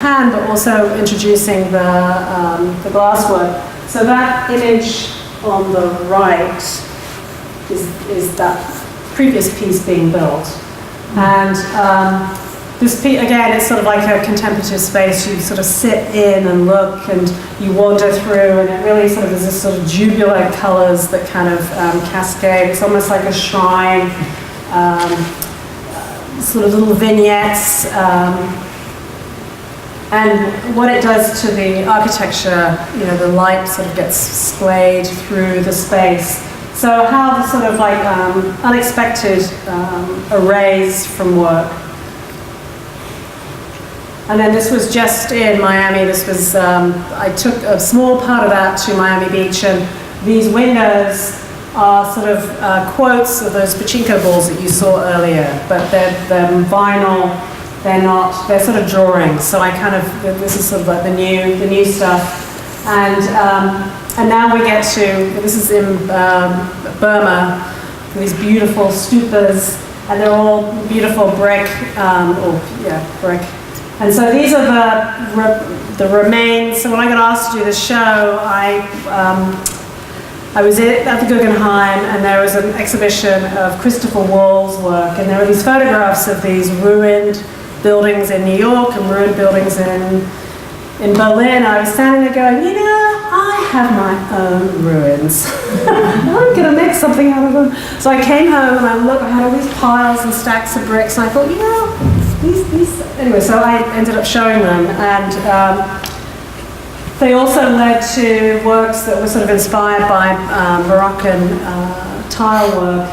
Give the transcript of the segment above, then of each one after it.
hand, but also introducing the glasswork. So that image on the right is that previous piece being built. And this piece, again, it's sort of like a contemplative space. You sort of sit in and look and you wander through, and it really sort of is this sort of jubilant colors that kind of cascade. It's almost like a shrine, sort of little vignettes. And what it does to the architecture, the light sort of gets splayed through the space. So how the sort of like unexpected arrays from work. And then this was just in Miami. This was, I took a small part of that to Miami Beach, and these windows are sort of quotes of those pachinko balls that you saw earlier, but they're vinyl. They're sort of drawings. So I kind of, this is sort of like the new stuff. And now we get to, this is in Burma, these beautiful stupas, and they're all beautiful brick, brick. And so these are the remains. So when I got asked to do this show, I was at the Guggenheim, and there was an exhibition of Christopher Wall's work, and there were these photographs of these ruined buildings in New York and ruined buildings in Berlin. I was standing there going, I have my own ruins. I'm going to make something out of them. So I came home and I had all these piles and stacks of bricks, and I thought, these. Anyway, so I ended up showing them, and they also led to works that were sort of inspired by Moroccan tile work,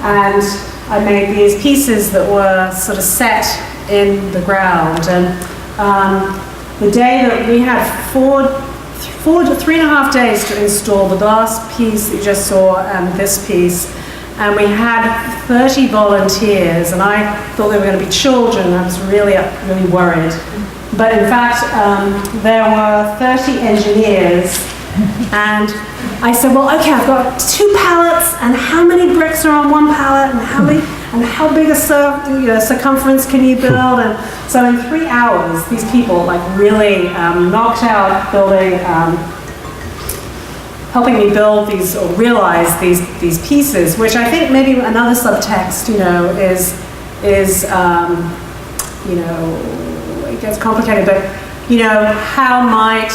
and I made these pieces that were sort of set in the ground. And the day that we had 3.5 days to install the glass piece that you just saw and this piece, and we had 30 volunteers, and I thought they were going to be children. I was really worried. But in fact, there were 30 engineers, and I said, well, okay, I've got 2 pallets, and how many bricks are on one pallet, and how big a circumference can you build? And so in 3 hours, these people really knocked out building, helping me build these or realize these pieces, which I think maybe another subtext, is it gets complicated, but how might,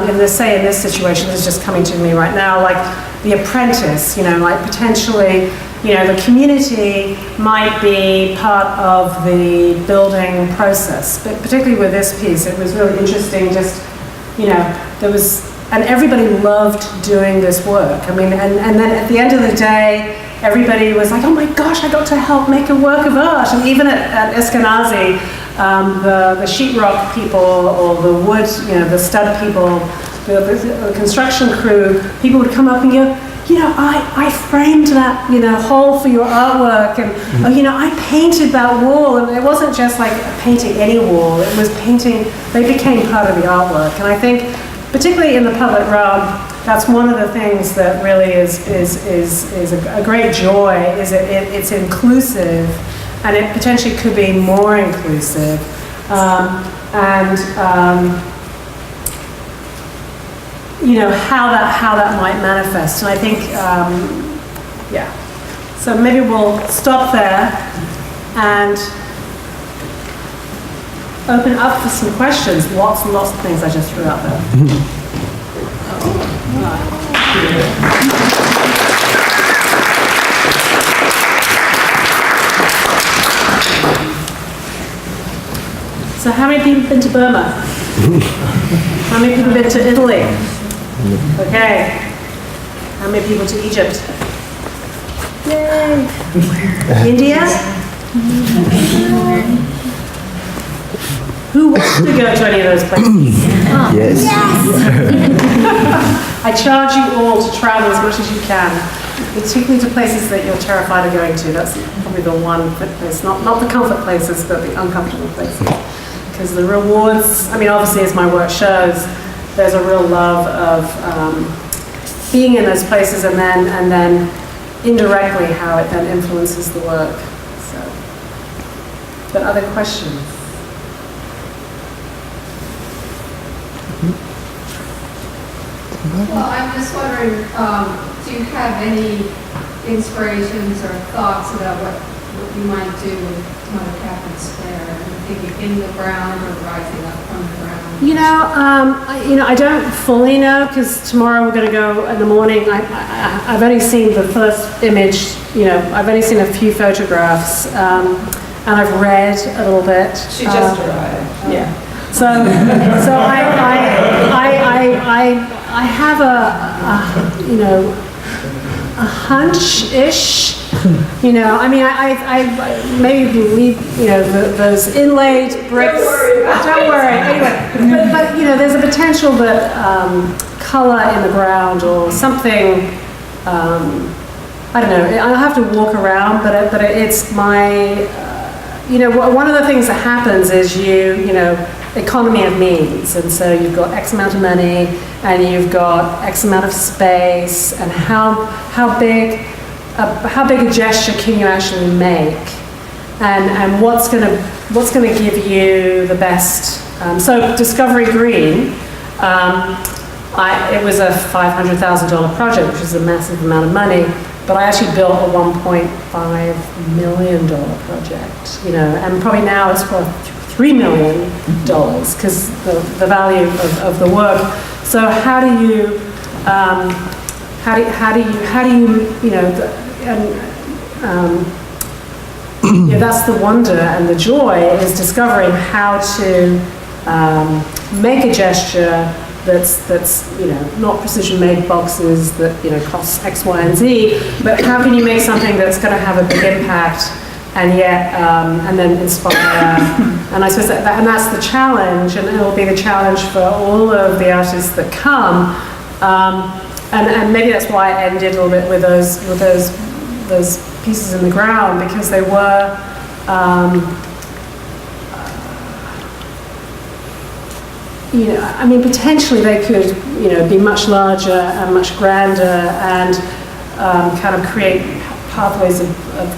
in this situation, this is just coming to me right now, like the apprentice, like potentially, the community might be part of the building process. But particularly with this piece, it was really interesting, just, there was, and everybody loved doing this work. I mean, and then at the end of the day, everybody was like, oh my gosh, I got to help make a work of art. And even at Eskenazi, the sheetrock people or the wood, the stud people, the construction crew, people would come up and go, I framed that, hole for your artwork, and I painted that wall, and it wasn't just like painting any wall, it was painting, they became part of the artwork. And I think, particularly in the public realm, that's one of the things that really is a great joy, is it's inclusive, and it potentially could be more inclusive. How that might manifest. And I think, So maybe we'll stop there and open up for some questions. Lots and lots of things I just threw out there. So how many people have been to Burma? How many people have been to Italy? Okay. How many people to Egypt? Yay. India? Who wants to go to any of those places? Yes. I charge you all to travel as much as you can, particularly to places that you're terrified of going to. That's probably the one place, not the comfort places, but the uncomfortable places. Because the rewards, I mean, obviously as my work shows, there's a real love of being in those places, and then indirectly how it then influences the work. So, but other questions? Well, I'm just wondering, do you have any inspirations or thoughts about what you might do with Mother Catherine's Square? Are you thinking in the ground or rising up from the ground? I don't fully know, because tomorrow we're going to go in the morning. I've only seen the first image, I've only seen a few photographs, and I've read a little bit. She just arrived. Yeah. So I have a hunch-ish. I maybe believe, those inlaid bricks. Don't worry. Anyway, but there's a potential that color in the ground or something. I don't know. I'll have to walk around, but it's my. One of the things that happens is economy of means, and so you've got X amount of money, and you've got X amount of space, and how big a gesture can you actually make, and what's going to give you the best. So Discovery Green, it was a $500,000 project, which is a massive amount of money, but I actually built a $1.5 million project, and probably now it's for $3 million because the value of the work. So how do you that's the wonder and the joy, is discovering how to make a gesture that's not precision made boxes that costs X, Y, and Z, but how can you make something that's going to have a big impact and yet and then inspire. And I suppose that's the challenge, and it will be the challenge for all of the artists that come. And maybe that's why I ended a little bit with those pieces in the ground, because they were potentially they could be much larger and much grander and kind of create pathways of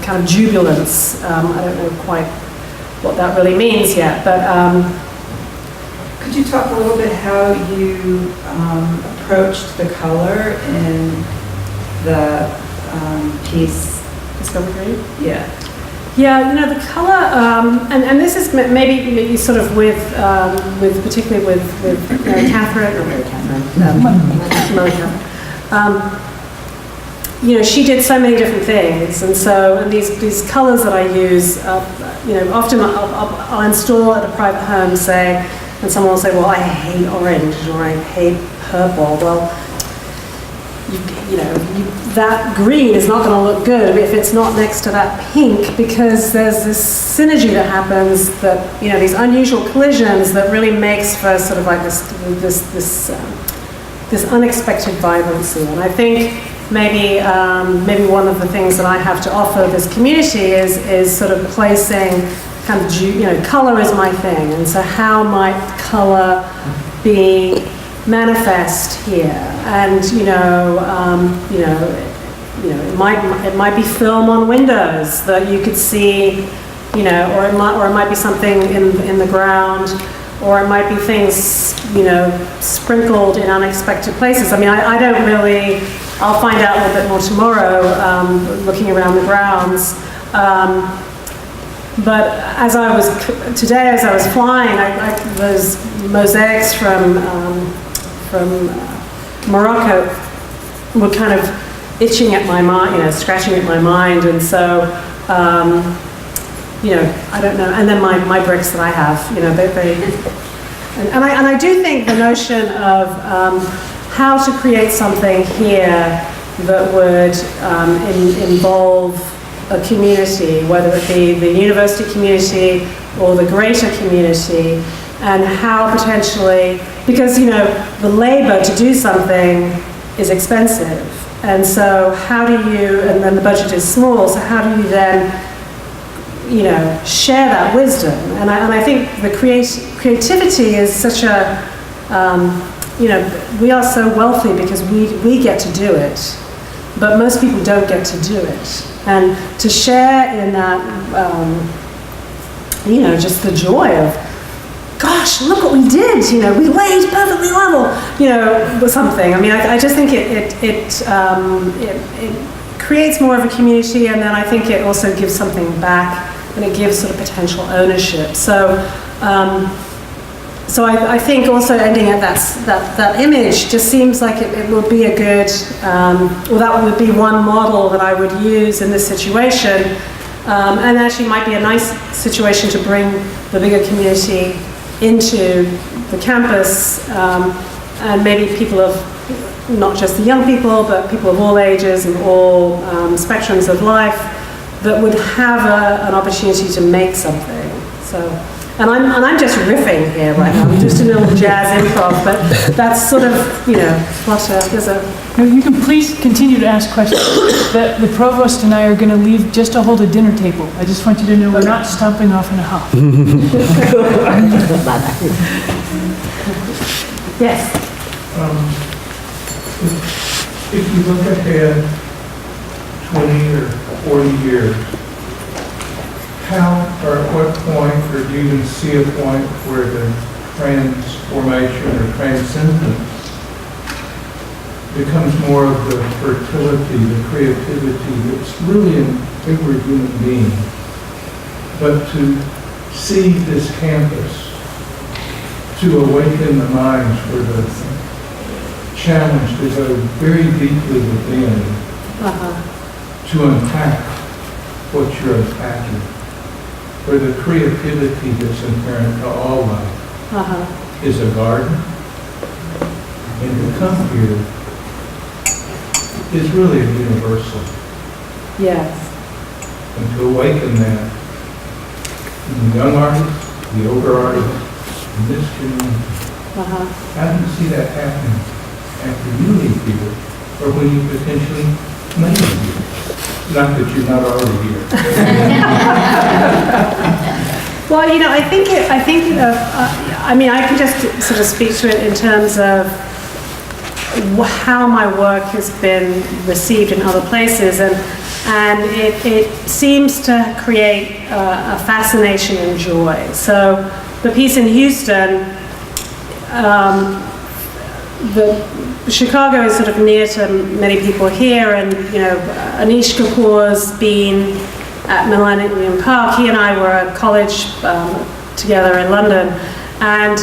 kind of jubilance. I don't know quite what that really means yet, but could you talk a little bit how you approached the color in the piece Discovery Green? Yeah. Yeah, the color, and this is maybe sort of with particularly with Mary Catherine, Mother Catherine. She did so many different things, and these colors that I use, often I'll install at a private home, say, and someone will say, well, I hate orange, or I hate purple. Well, that green is not going to look good if it's not next to that pink, because there's this synergy that happens, that these unusual collisions that really makes for sort of like this unexpected vibrancy. And I think maybe one of the things that I have to offer this community is sort of placing kind of color is my thing, and so how might color be manifest here? And it might be film on windows that you could see, or it might be something in the ground, or it might be things sprinkled in unexpected places. I don't really. I'll find out a little bit more tomorrow, looking around the grounds. But as I was flying, those mosaics from Morocco were kind of itching at my mind, scratching at my mind, and so I don't know. And then my bricks that I have, and I do think the notion of how to create something here that would involve a community, whether it be the university community or the greater community, and how potentially, because the labor to do something is expensive, and so how do you, and then the budget is small, so how do you then share that wisdom? And I think the creativity is such a we are so wealthy because we get to do it, but most people don't get to do it. And to share in that, just the joy of, gosh, gosh, look what we did, you know, we laid perfectly level, you know, or something. I mean, I just think it creates more of a community, and then I think it also gives something back, and it gives sort of potential ownership. So I think also ending at that image just seems like it would be a good, or that would be one model that I would use in this situation, and actually might be a nice situation to bring the bigger community into the campus, and maybe people of, not just the young people, but people of all ages and all spectrums of life that would have an opportunity to make something. So, and I'm just riffing here right now. I'm just a little jazz improv, but that's sort of, you know, there's a... No, you can please continue to ask questions. The provost and I are going to leave just to hold a dinner table. I just want you to know we're not stomping off in a huff. Yes. If you look ahead 20 or 40 years, how or at what point, or do you even see a point where the transformation or transcendence becomes more of the fertility, the creativity that's really in every human being? But to see this campus, to awaken the minds for the challenge to go very deeply within, to unpack what you're unpacking, where the creativity that's inherent to all life is a garden, and to come here is really a universal. Yes. And to awaken that in the young artists, the older artists, in this community. How do you see that happening after you leave here, or when you potentially may be here? Not that you're not already here. Well, you know, I mean, I can just sort of speak to it in terms of how my work has been received in other places, and it seems to create a fascination and joy. So the piece in Houston, Chicago is sort of near to many people here, and you know, Anish Kapoor's been at Millennium Park. He and I were at college together in London, and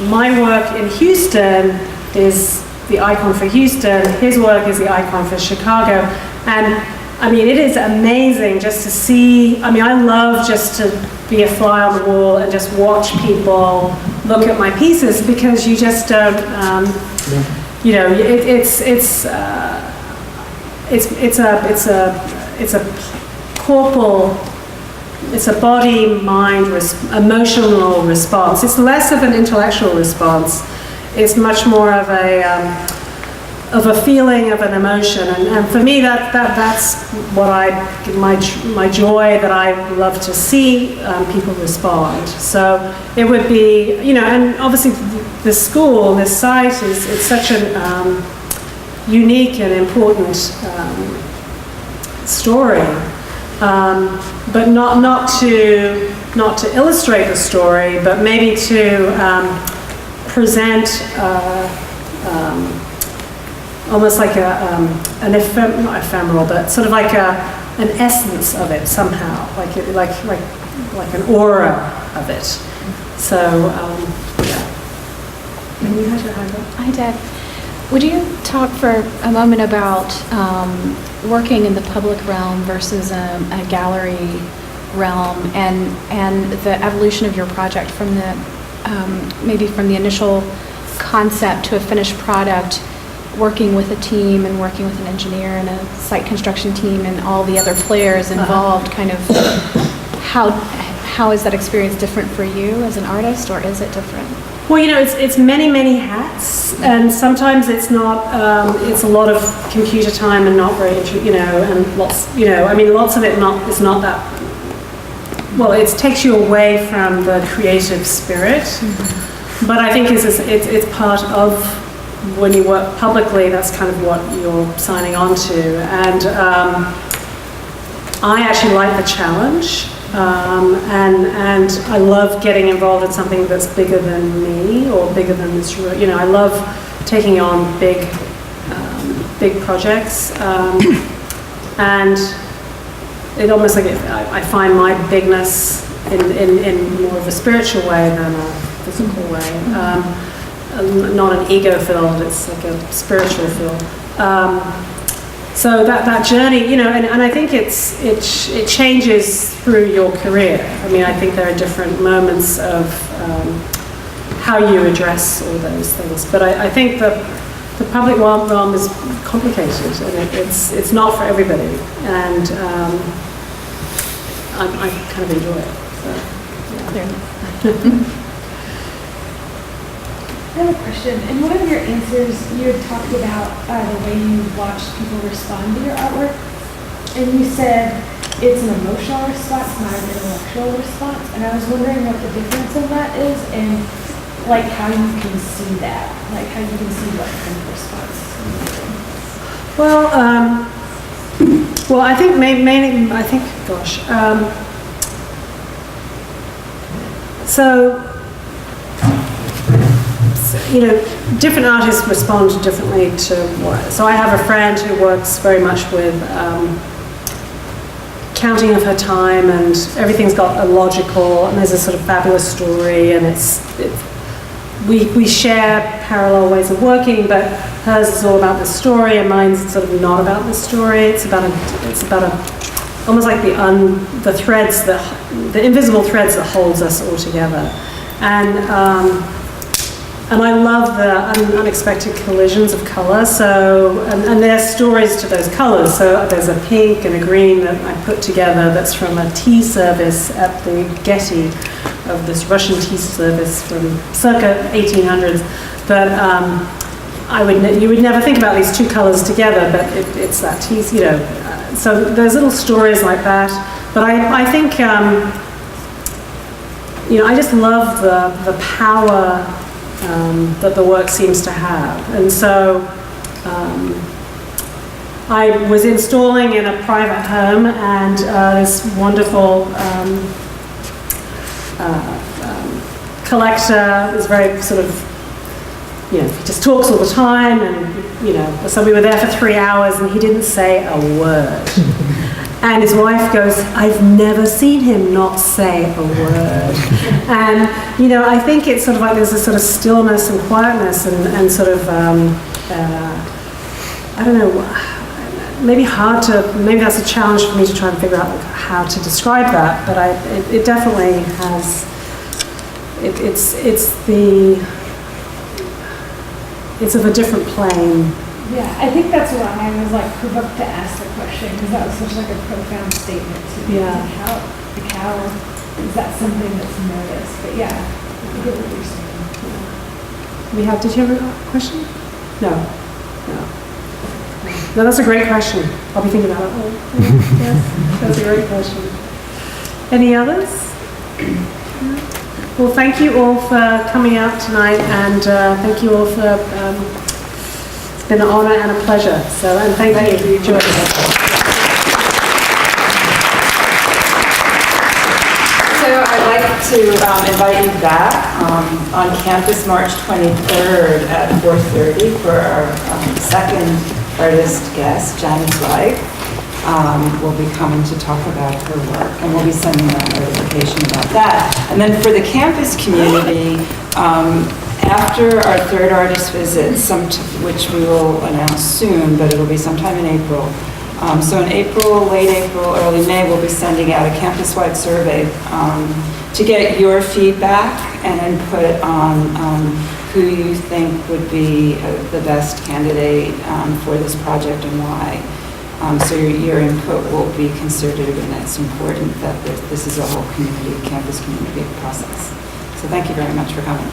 my work in Houston is the icon for Houston. His work is the icon for Chicago, and I mean, it is amazing just to see. I mean, I love just to be a fly on the wall and just watch people look at my pieces, because you just don't, you know, it's a corporal, it's a body, mind, emotional response. It's less of an intellectual response. It's much more of a feeling, of an emotion, and for me that's what my joy, that I love to see people respond. So it would be, you know, and obviously this school, this site it's such a unique and important story, but not to illustrate the story, but maybe to present almost like not ephemeral, but sort of like an essence of it somehow, like an aura of it. So yeah. And you had your hand up. I did. Would you talk for a moment about working in the public realm versus a gallery realm, and the evolution of your project from the maybe from the initial concept to a finished product, working with a team and working with an engineer and a site construction team and all the other players involved, kind of how is that experience different for you as an artist, or is it different? Well, you know, it's many hats, and sometimes it's not. It's a lot of computer time and not very, you know, and lots. You know, I mean, lots of it is not that. Well, it takes you away from the creative spirit, but I think it's part of when you work publicly. That's kind of what you're signing on to, and I actually like the challenge. and I love getting involved in something that's bigger than me or bigger than this room. You know, I love taking on big projects, and it almost like I find my bigness in more of a spiritual way than a physical way. Not an ego-filled, it's like a spiritual filled. So that journey, you know, and I think it changes through your career. I mean, I think there are different moments of how you address all those things. But I think the public realm is complicated, and it's not for everybody. And I kind of enjoy it. So, yeah. I have a question. In one of your answers, you had talked about the way you watched people respond to your artwork. And you said it's an emotional response, not an intellectual response. And I was wondering what the difference in that is and like how you can see that, like how you can see what kind of response. Well, I think mainly, so, you know, different artists respond differently to what. So I have a friend who works very much with counting of her time, and everything's got a logical, and there's a sort of fabulous story, and we share parallel ways of working, but hers is all about the story, and mine's sort of not about the story. It's about almost like the threads, the invisible threads that holds us all together. And I love the unexpected collisions of color. So, and there's stories to those colors. So there's a pink and a green that I put together that's from a tea service at the Getty of this Russian tea service from circa 1800s. That you would never think about these two colors together, but it's that tea, you know. So there's little stories like that. But I think, you know, I just love the power that the work seems to have. And so I was installing in a private home, and this wonderful collector is very sort of, you know, he just talks all the time, and, you know, so we were there for 3 hours and he didn't say a word. And his wife goes, I've never seen him not say a word. And, you know, I think it's sort of like there's a sort of stillness and quietness and sort of, I don't know, maybe that's a challenge for me to try and figure out how to describe that, but it definitely has, it's of a different plane. Yeah, I think that's why I was like provoked to ask the question, because that was such like a profound statement to me. Yeah. Like how is that something that's noticed? But yeah, I get what you're saying. Did you have a question? No. No, that's a great question. I'll be thinking about it. Yes, that's a great question. Any others? Well, thank you all for coming out tonight, and thank you all for, it's been an honor and a pleasure. So, and thank you for joining us. So I'd like to invite you back on campus March 23rd at 4:30 for our second artist guest, Janice Wright. Will be coming to talk about her work, and we'll be sending out a notification about that. And then for the campus community, after our third artist visit, which we will announce soon, but it'll be sometime in April. So in April, late April, early May, we'll be sending out a campus-wide survey to get your feedback and input on who you think would be the best candidate for this project and why. So your input will be considered, and it's important that this is a whole campus community process. So thank you very much for coming.